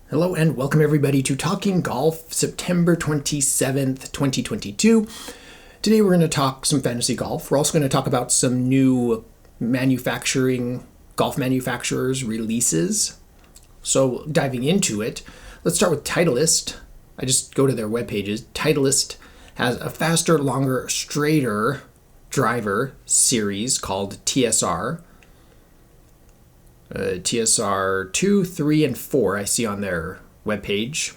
Hello and welcome everybody to Talking Golf, September 27th, 2022. Today we're going to talk some fantasy golf. We're also going to talk about some new golf manufacturers releases. So diving into it, let's start with Titleist. I just go to their web pages. Titleist has a faster, longer, straighter driver series called TSR. TSR 2, 3, and 4 I see on their webpage.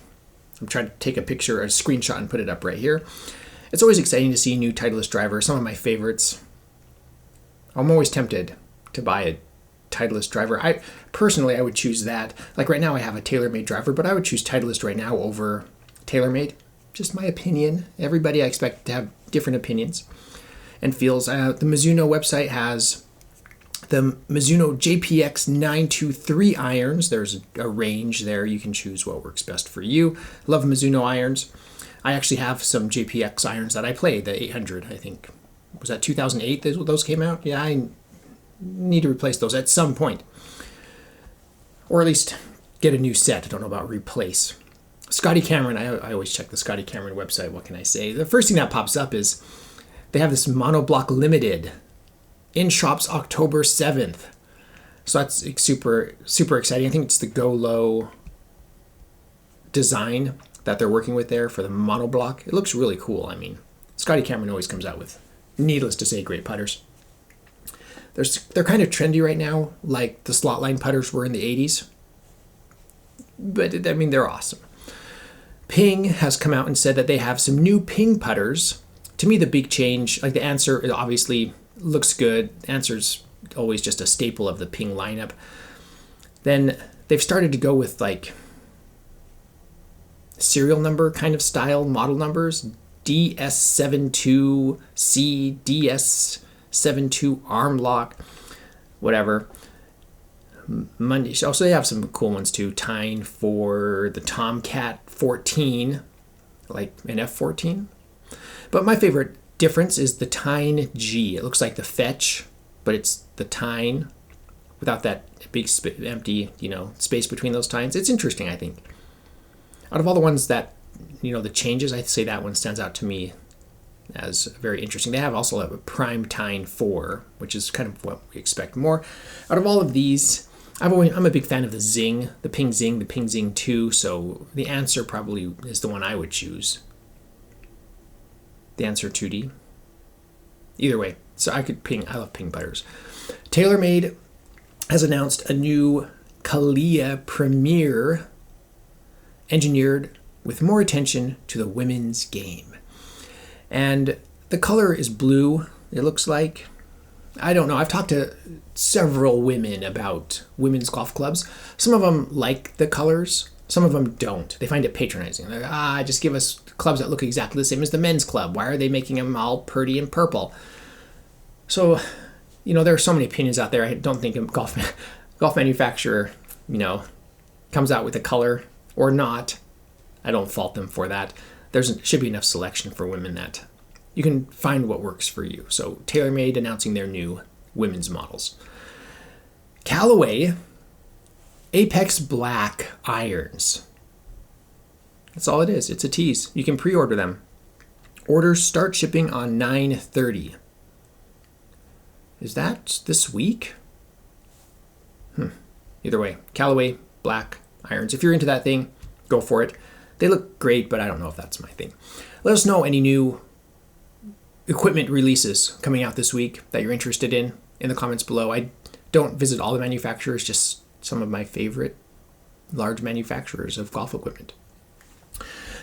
I'm trying to take a screenshot and put it up right here. It's always exciting to see new Titleist drivers, some of my favorites. I'm always tempted to buy a Titleist driver. I would choose that. Like right now I have a TaylorMade driver, but I would choose Titleist right now over TaylorMade. Just my opinion. Everybody I expect to have different opinions and feels. The Mizuno website has the Mizuno JPX 923 irons. There's a range there. You can choose what works best for you. Love Mizuno irons. I actually have some JPX irons that I played, the 800, I think. Was that 2008 those came out? Yeah, I need to replace those at some point. Or at least get a new set. I don't know about replace. Scotty Cameron, I always check the Scotty Cameron website. What can I say? The first thing that pops up is they have this monoblock limited in shops October 7th. So that's super, super exciting. I think it's the Go Low design that they're working with there for the monoblock. It looks really cool. I mean, Scotty Cameron always comes out with, needless to say, great putters. They're kind of trendy right now, like the slot line putters were in the 80s. But, I mean, they're awesome. Ping has come out and said that they have some new Ping putters. To me, the big change, like the Answer, obviously looks good. Answer's always just a staple of the Ping lineup. Then they've started to go with like serial number kind of style model numbers. DS72C, DS72 arm lock, whatever. Monday. Also, they have some cool ones too. Tyne for the Tomcat 14, like an F14. But my favorite difference is the Tyne G. It looks like the Fetch, but it's the Tyne without that big empty, space between those tines. It's interesting, I think. Out of all the ones that, the changes, I'd say that one stands out to me as very interesting. They have also a Prime Tyne 4, which is kind of what we expect more. Out of all of these, I'm a big fan of the Zing, the Ping Zing 2, so the Answer probably is the one I would choose. The Answer 2D. Either way, so I love Ping putters. TaylorMade has announced a new Kalia Premier engineered with more attention to the women's game. And the color is blue, it looks like. I don't know. I've talked to several women about women's golf clubs. Some of them like the colors. Some of them don't. They find it patronizing. They're like, just give us clubs that look exactly the same as the men's club. Why are they making them all pretty and purple? So, there are so many opinions out there. I don't think a golf manufacturer, comes out with a color or not. I don't fault them for that. There should be enough selection for women that you can find what works for you. So TaylorMade announcing their new women's models. Callaway Apex Black irons. That's all it is. It's a tease. You can pre-order them. Orders start shipping on 9/30. Is that this week? Either way, Callaway Black irons. If you're into that thing, go for it. They look great, but I don't know if that's my thing. Let us know any new equipment releases coming out this week that you're interested in the comments below. I don't visit all the manufacturers, just some of my favorite large manufacturers of golf equipment.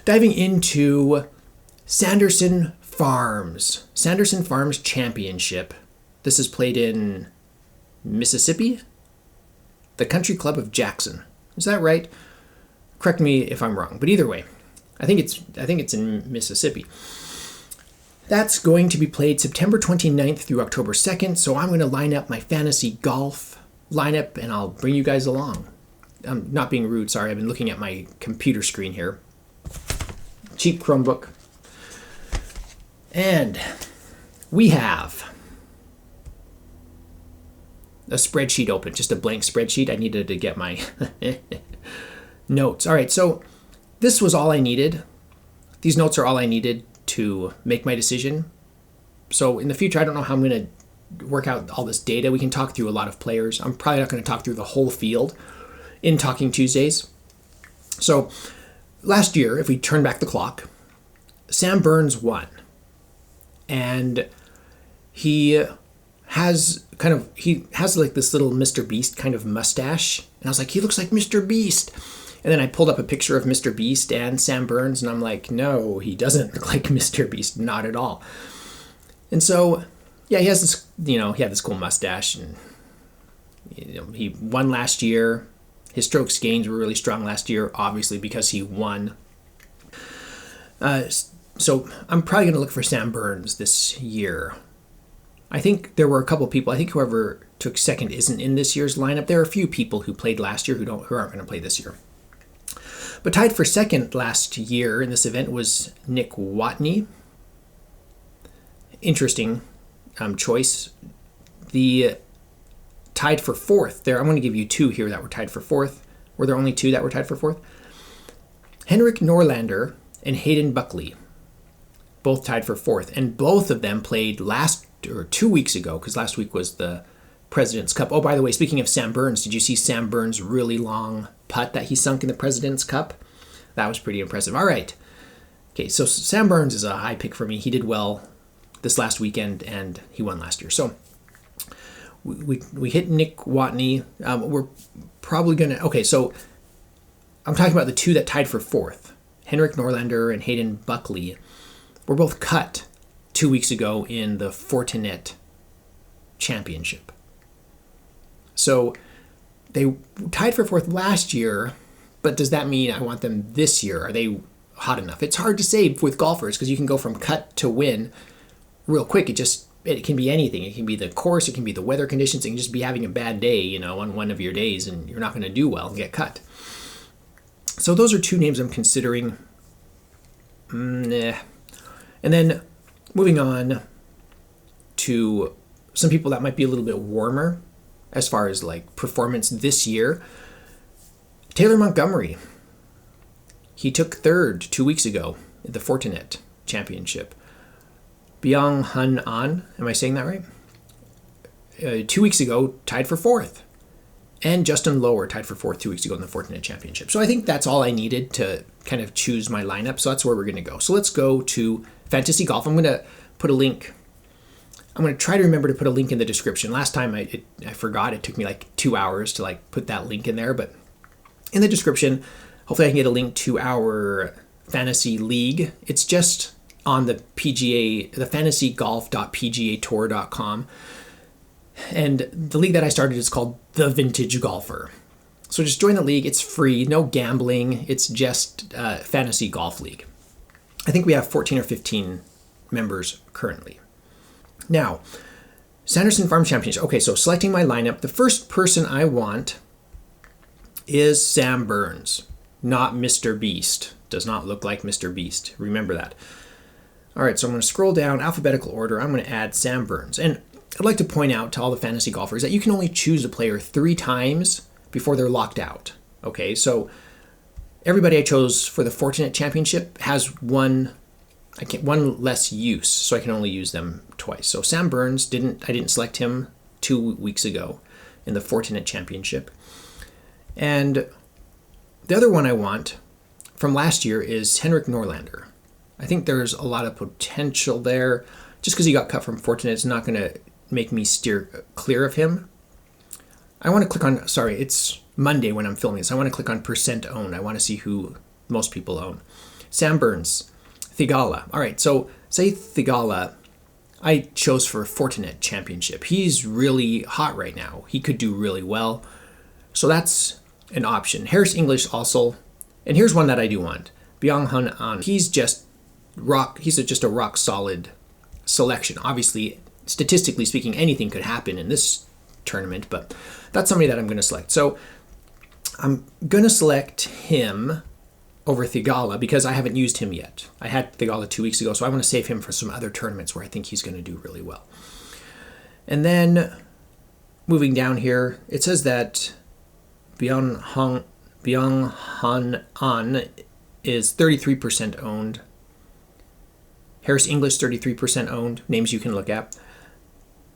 Diving into Sanderson Farms Championship. This is played in Mississippi, the Country Club of Jackson. Is that right? Correct me if I'm wrong, but either way, I think it's in Mississippi. That's going to be played September 29th through October 2nd, so I'm going to line up my fantasy golf lineup and I'll bring you guys along. I'm not being rude, sorry, I've been looking at my computer screen here. Cheap Chromebook. And we have a spreadsheet open, just a blank spreadsheet. I needed to get my Notes. All right, so this was all I needed. These notes are all I needed to make my decision. So in the future, I don't know how I'm going to work out all this data. We can talk through a lot of players. I'm probably not going to talk through the whole field in Talking Tuesdays. So last year, if we turn back the clock, Sam Burns won. And he has like this little Mr. Beast kind of mustache. And I was like, he looks like Mr. Beast. And then I pulled up a picture of Mr. Beast and Sam Burns, and I'm like, no, he doesn't look like Mr. Beast, not at all. And so, yeah, he has this, he had this cool mustache, and he won last year. His strokes gains were really strong last year, obviously because he won. So I'm probably going to look for Sam Burns this year. I think there were a couple people. I think whoever took second isn't in this year's lineup. There are a few people who played last year who aren't going to play this year. But tied for second last year in this event was Nick Watney. Interesting choice. The tied for fourth there. I'm going to give you two here that were tied for fourth. Were there only two that were tied for fourth? Henrik Norlander and Hayden Buckley, both tied for fourth, and both of them played 2 weeks ago, because last week was the President's Cup. Oh, by the way, speaking of Sam Burns, did you see Sam Burns' really long putt that he sunk in the President's Cup? That was pretty impressive. All right. Okay, so Sam Burns is a high pick for me. He did well this last weekend, and he won last year. So we hit Nick Watney. We're probably going to... Okay, so I'm talking about the two that tied for fourth. Henrik Norlander and Hayden Buckley were both cut 2 weeks ago in the Fortinet Championship. So they tied for fourth last year, but does that mean I want them this year? Are they hot enough? It's hard to say with golfers because you can go from cut to win real quick. It can be anything. It can be the course, it can be the weather conditions, it can just be having a bad day, on one of your days, and you're not going to do well and get cut. So those are two names I'm considering. And then moving on to some people that might be a little bit warmer as far as like performance this year. Taylor Montgomery. He took third 2 weeks ago at the Fortinet Championship. Byung Hun An, am I saying that right? 2 weeks ago, tied for fourth. And Justin Lower tied for fourth 2 weeks ago in the Fortinet Championship. So I think that's all I needed to kind of choose my lineup. So that's where we're going to go. So let's go to Fantasy Golf. I'm going to put a link. I'm going to try to remember to put a link in the description. Last time I forgot. It took me like 2 hours to like put that link in there. But in the description, hopefully I can get a link to our fantasy league. It's just on the PGA, the fantasygolf.pgatour.com. And the league that I started is called The Vintage Golfer. So just join the league. It's free, no gambling. It's just fantasy golf league. I think we have 14 or 15 members currently. Now, Sanderson Farm Championship. Okay, so selecting my lineup. The first person I want is Sam Burns, not Mr. Beast. Does not look like Mr. Beast. Remember that. All right, so I'm going to scroll down alphabetical order. I'm going to add Sam Burns. And I'd like to point out to all the fantasy golfers that you can only choose a player 3 times before they're locked out. Okay, so everybody I chose for the Fortinet Championship has one less use, so I can only use them twice. So Sam Burns, I didn't select him 2 weeks ago in the Fortinet Championship. And the other one I want from last year is Henrik Norlander. I think there's a lot of potential there. Just because he got cut from Fortinet is not going to make me steer clear of him. I want to click on, it's Monday when I'm filming this. I want to click on percent owned. I want to see who most people own. Sam Burns, Thigala. All right, so say Thigala, I chose for Fortinet Championship. He's really hot right now. He could do really well. So that's an option. Harris English also. And here's one that I do want. Byung Hun An. He's just a rock solid selection. Obviously, statistically speaking, anything could happen in this tournament, but that's somebody that I'm going to select. So I'm going to select him over Thigala because I haven't used him yet. I had Thigala 2 weeks ago, so I want to save him for some other tournaments where I think he's going to do really well. And then moving down here, it saes that Byung Byung Han An is 33% owned. Harris English, 33% owned. Names you can look at.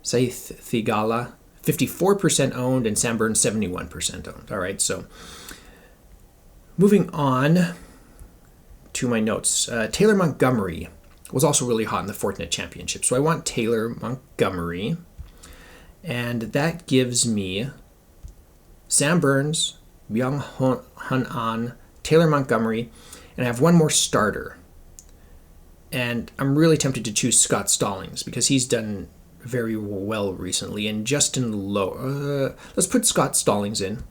Saith Thigala, 54% owned. And Sam Burns, 71% owned. All right, so moving on to my notes. Taylor Montgomery was also really hot in the Fortinet Championship. So I want Taylor Montgomery. And that gives me Sam Burns, Byung Han An, Taylor Montgomery, and I have one more starter. And I'm really tempted to choose Scott Stallings because he's done very well recently. And Justin Lower, let's put Scott Stallings in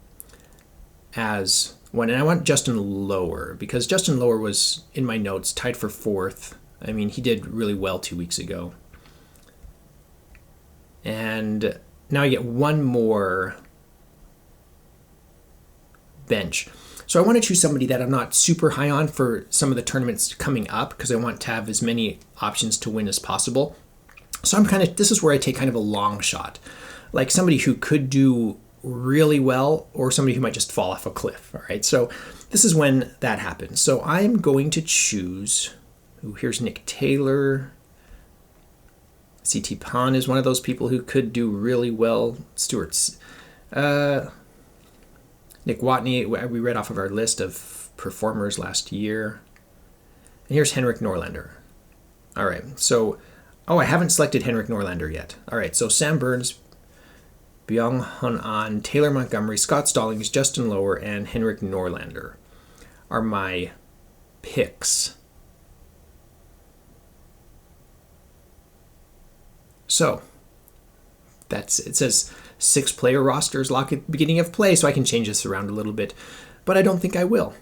as one. And I want Justin Lower because Justin Lower was, in my notes, tied for 4th. I mean, he did really well 2 weeks ago. And now I get one more bench. So I want to choose somebody that I'm not super high on for some of the tournaments coming up because I want to have as many options to win as possible. So this is where I take kind of a long shot. Like somebody who could do really well or somebody who might just fall off a cliff. All right. So this is when that happens. So I'm going to choose, here's Nick Taylor. CT Pan is one of those people who could do really well. Stewart's, Nick Watney, we read off of our list of performers last year. And here's Henrik Norlander. All right, so, I haven't selected Henrik Norlander yet. All right, so Sam Burns, Byung Han An, Taylor Montgomery, Scott Stallings, Justin Lower, and Henrik Norlander are my picks. So, it says 6-player rosters lock at the beginning of play, so I can change this around a little bit, but I don't think I will.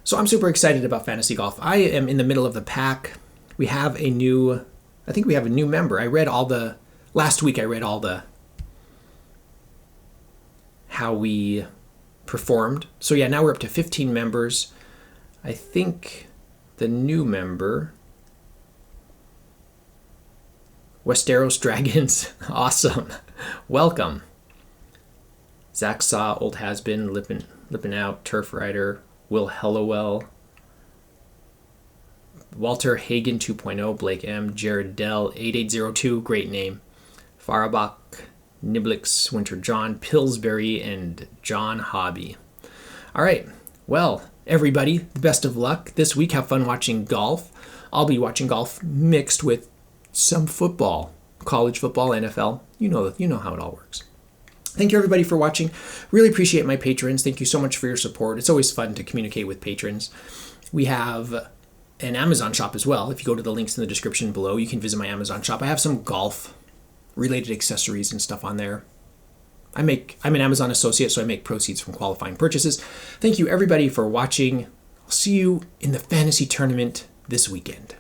So I'm super excited about fantasy golf. I am in the middle of the pack. We have a new member. Last week I read how we performed. So yeah, now we're up to 15 members. I think the new member, Westeros Dragons, awesome. Welcome. Zach Saw, Old Has-Been, Lippin Out, Turf Rider, Will Hellowell, Walter Hagen 2.0, Blake M, Jared Dell, 8802, great name, Farabach, Niblix, Winter John, Pillsbury, and John Hobby. All right, well, everybody, the best of luck this week. Have fun watching golf. I'll be watching golf mixed with some football, college football, NFL. You know how it all works. Thank you everybody for watching. Really appreciate my patrons. Thank you so much for your support. It's always fun to communicate with patrons. We have an Amazon shop as well. If you go to the links in the description below, you can visit my Amazon shop. I have some golf related accessories and stuff on there. I'm an Amazon associate, so I make proceeds from qualifying purchases. Thank you everybody for watching. I'll see you in the fantasy tournament this weekend.